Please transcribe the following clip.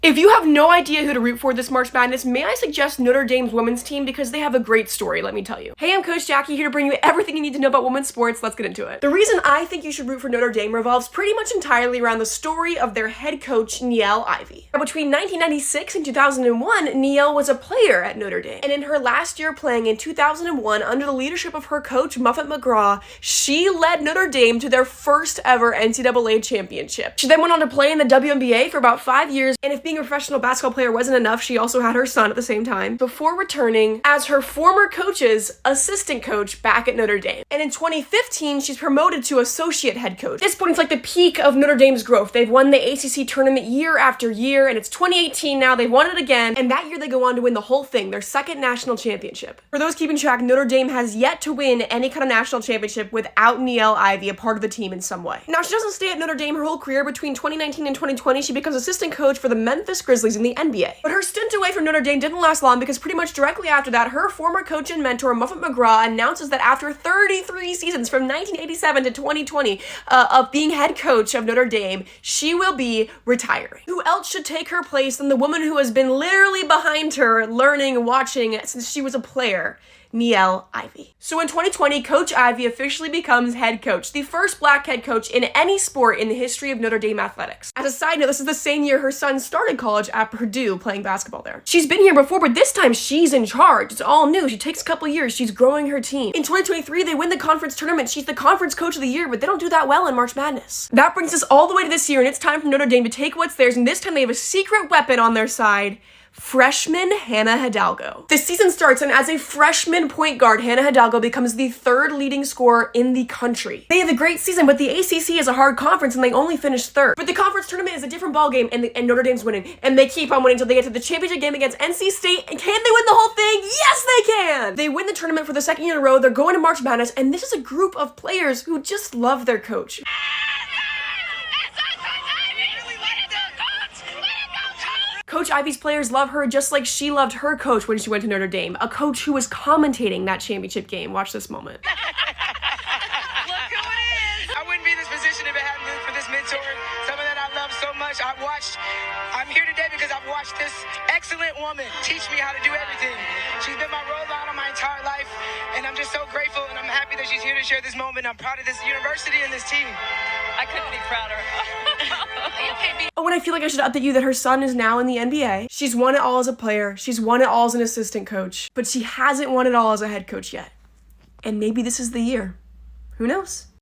If you have no idea who to root for this March Madness, may I suggest Notre Dame's women's team because they have a great story, let me tell you. Hey, I'm Coach Jackie here to bring you everything you need to know about women's sports. Let's get into it. The reason I think you should root for Notre Dame revolves pretty much entirely around the story of their head coach, Niele Ivey. Now, between 1996 and 2001, Niele was a player at Notre Dame. And in her last year playing in 2001, under the leadership of her coach, Muffet McGraw, she led Notre Dame to their first ever NCAA championship. She then went on to play in the WNBA for about 5 years, and if being a professional basketball player wasn't enough, she also had her son at the same time, before returning as her former coach's assistant coach back at Notre Dame. And in 2015, she's promoted to associate head coach. At this point, it's like the peak of Notre Dame's growth. They've won the ACC tournament year after year, and it's 2018 now. They've won it again, and that year they go on to win the whole thing, their second national championship. For those keeping track, Notre Dame has yet to win any kind of national championship without Niele Ivey a part of the team in some way. Now, she doesn't stay at Notre Dame her whole career. Between 2019 and 2020, she becomes assistant coach for the Memphis Grizzlies in the NBA. But her stint away from Notre Dame didn't last long because pretty much directly after that, her former coach and mentor, Muffet McGraw, announces that after 33 seasons from 1987 to 2020 of being head coach of Notre Dame, she will be retiring. Who else should take her place than the woman who has been literally behind her, learning, watching since she was a player? Niele Ivey. So in 2020, Coach Ivey officially becomes head coach, the first black head coach in any sport in the history of Notre Dame athletics. As a side note, this is the same year her son started college at Purdue playing basketball there. She's been here before, but this time she's in charge. It's all new. She takes a couple years. She's growing her team. In 2023, they win the conference tournament. She's the conference coach of the year, but they don't do that well in March Madness. That brings us all the way to this year, and it's time for Notre Dame to take what's theirs, and this time they have a secret weapon on their side. Freshman Hannah Hidalgo. The season starts, and as a freshman point guard, Hannah Hidalgo becomes the third leading scorer in the country. They have a great season, but the ACC is a hard conference, and they only finished third. But the conference tournament is a different ballgame, and Notre Dame's winning, and they keep on winning until they get to the championship game against NC State. And can they win the whole thing? Yes, they can! They win the tournament for the second year in a row. They're going to March Madness, and this is a group of players who just love their coach. Coach Ivey's players love her just like she loved her coach when she went to Notre Dame, a coach who was commentating that championship game. Watch this moment. Look who it is! I wouldn't be in this position if it hadn't been for this mentor, someone that I love so much. I'm here today because I've watched this excellent woman teach me how to do everything. She's been my role model my entire life, and I'm just so grateful, and I'm happy that she's here to share this moment. I'm proud of this university and this team. I couldn't be prouder. Oh, and I feel like I should update you that her son is now in the NBA. She's won it all as a player. She's won it all as an assistant coach. But she hasn't won it all as a head coach yet. And maybe this is the year. Who knows?